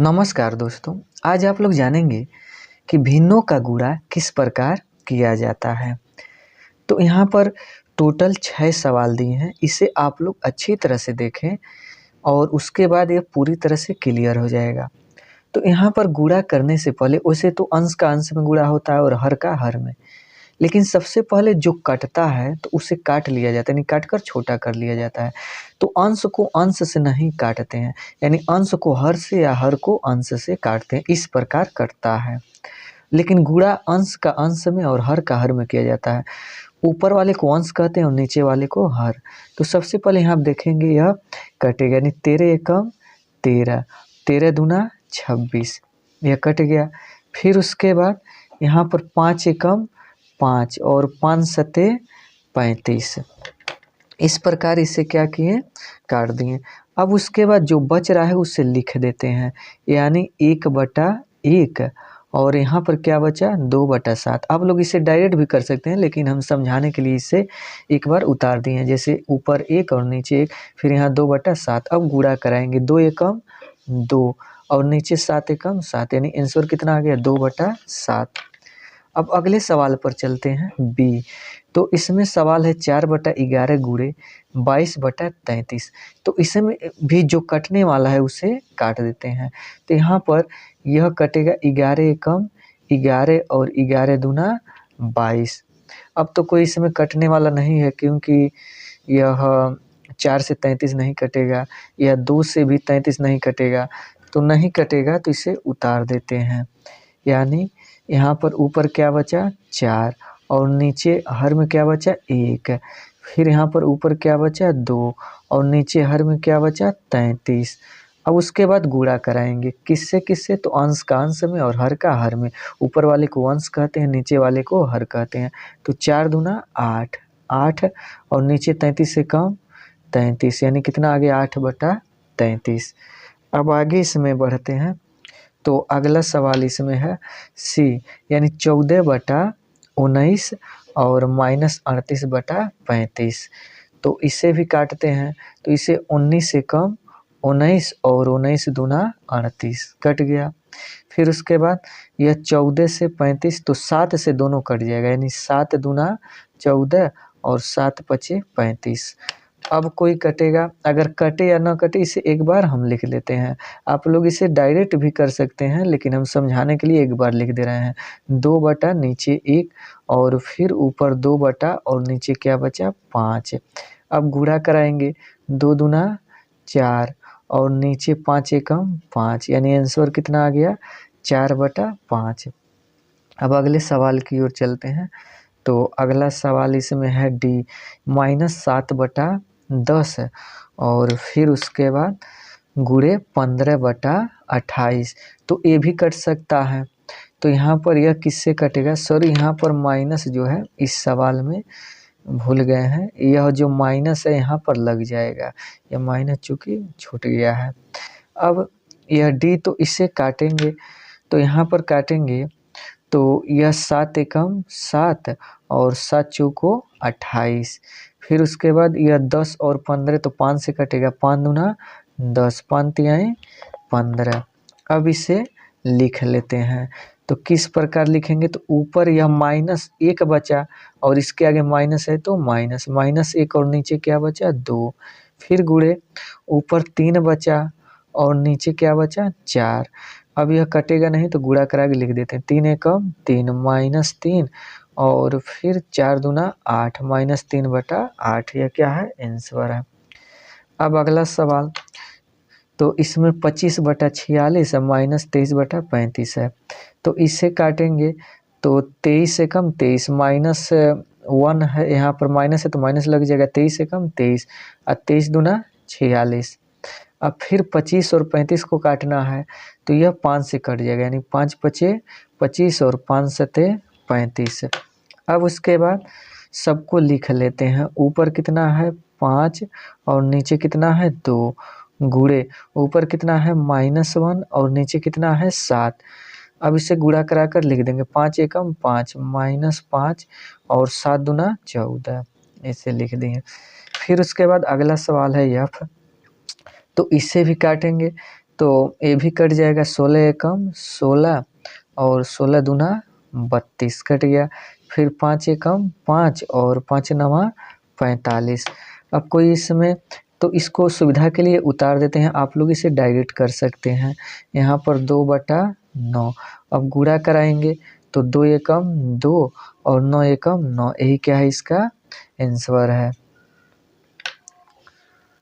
नमस्कार दोस्तों, आज आप लोग जानेंगे कि भिन्नों का गुणा किस प्रकार किया जाता है। तो यहाँ पर टोटल 6 सवाल दिए हैं, इसे आप लोग अच्छी तरह से देखें और उसके बाद ये पूरी तरह से क्लियर हो जाएगा। तो यहाँ पर गुणा करने से पहले वैसे तो अंश का अंश में गुणा होता है और हर का हर में, लेकिन सबसे पहले जो कटता है तो उसे काट लिया जाता है, यानी काट कर छोटा कर लिया जाता है। तो अंश को अंश से नहीं काटते हैं, यानी अंश को हर से या हर को अंश से काटते हैं, इस प्रकार कटता है। लेकिन गुणा अंश का अंश में और हर का हर में किया जाता है। ऊपर वाले को अंश कहते हैं और नीचे वाले को हर। तो सबसे पहले यहाँ आप देखेंगे यह कटेगा, यानी 13 एकम 13, 13 दूना 26, यह कट गया। फिर उसके बाद यहाँ पर 5 एकम 5 और 5 सते 35, इस प्रकार इसे क्या किए, काट दिए। अब उसके बाद जो बच रहा है उसे लिख देते हैं, यानी 1/1 और यहाँ पर क्या बचा 2/7। आप लोग इसे डायरेक्ट भी कर सकते हैं, लेकिन हम समझाने के लिए इसे एक बार उतार दिए हैं, जैसे ऊपर 1 और नीचे 1, फिर यहाँ 2/7। अब गुणा कराएंगे, 2 एकम 2 और नीचे 7 एकम 7, यानी आंसर कितना आ गया 2/7। अब अगले सवाल पर चलते हैं बी। तो इसमें सवाल है 4/11 गुणे 22/33। तो इसमें भी जो कटने वाला है उसे काट देते हैं। तो यहाँ पर यह कटेगा 11 एकम 11 और 11 दूना 22। अब तो कोई इसमें कटने वाला नहीं है, क्योंकि यह 4 से 33 नहीं कटेगा, यह 2 से भी 33 नहीं कटेगा, तो नहीं कटेगा तो इसे उतार देते हैं। यानी यहाँ पर ऊपर क्या बचा 4 और नीचे हर में क्या बचा 1, फिर यहाँ पर ऊपर क्या बचा 2 और नीचे हर में क्या बचा 33। अब उसके बाद गुणा कराएंगे, किससे किससे, तो अंश का अंश में और हर का हर में। ऊपर वाले को अंश कहते हैं, नीचे वाले को हर कहते हैं। तो 4 दूना 8, 8 और नीचे 33 से कम 33, यानी कितना आ गया 8/33। अब आगे इसमें बढ़ते हैं। तो अगला सवाल इसमें है सी, यानी 14/19 और -38/35। तो इसे भी काटते हैं, तो इसे 19 से कम 19 और 19 दूना 38, कट गया। फिर उसके बाद यह 14 से 35, तो 7 से दोनों कट जाएगा, यानी 7 दूना 14 और 7 पचे 35। अब कोई कटेगा, अगर कटे या ना कटे इसे एक बार हम लिख लेते हैं। आप लोग इसे डायरेक्ट भी कर सकते हैं, लेकिन हम समझाने के लिए एक बार लिख दे रहे हैं। 2 नीचे 1 और फिर ऊपर 2 और नीचे क्या बचा 5। अब गुणा कराएंगे, 2 दूना 4 और नीचे 5 एकम 5, यानी आंसर कितना आ गया 4/5। अब अगले सवाल की ओर चलते हैं। तो अगला सवाल इसमें है डी, -7/10 और फिर उसके बाद गुणे 15/28। तो ये भी कट सकता है। तो यहाँ पर यह किससे कटेगा, सॉरी यहाँ पर माइनस जो है इस सवाल में भूल गए हैं, यह जो माइनस है यहाँ पर लग जाएगा, यह माइनस चूंकि छूट गया है। अब यह डी, तो इसे काटेंगे, तो यहाँ पर काटेंगे तो यह 7 एकम 7 और 7 चौको 28। फिर उसके बाद यह 10 और 15, तो 5 से कटेगा, 5 दूना 10, 5 तिहाई 15। अब इसे लिख लेते हैं। तो किस प्रकार लिखेंगे, तो ऊपर यह -1 बचा और इसके आगे माइनस है तो -1 और नीचे क्या बचा 2। फिर गुणे ऊपर 3 बचा और नीचे क्या बचा 4। अब यह कटेगा नहीं तो गुणा करा के लिख देते हैं, 3 एकम 3 -3 और फिर 4 दूना 8, -3/8, यह क्या है आंसर है। अब अगला सवाल, तो इसमें 25/46 है, -23/35 है। तो इसे काटेंगे, तो 23 एकम 23, -1 है, यहाँ पर माइनस है तो माइनस लग जाएगा, 23 एकम 23 और 23 दूना 46। अब फिर 25 और 35 को काटना है, तो यह 5 से कट जाएगा, यानी 5 पचे 25 और 5 सते 35। अब उसके बाद सबको लिख लेते हैं, ऊपर कितना है 5 और नीचे कितना है 2, गुणे ऊपर कितना है -1 और नीचे कितना है 7। अब इसे गुणा करा कर लिख देंगे, 5 एकम 5 -5 और 7 दूना 14, इसे लिख दिए। फिर उसके बाद अगला सवाल है एफ, तो इसे भी काटेंगे, तो ये भी कट जाएगा, 16 एकम 16 और 16 दूना 32 कट गया। फिर 5 एकम 5 और 5 नवा 45। अब कोई इसमें तो इसको सुविधा के लिए उतार देते हैं, आप लोग इसे डायरेक्ट कर सकते हैं। यहाँ पर 2/9। अब गुणा कराएंगे तो 2 एकम 2 और 9 एकम 9, यही क्या है इसका आंसर है।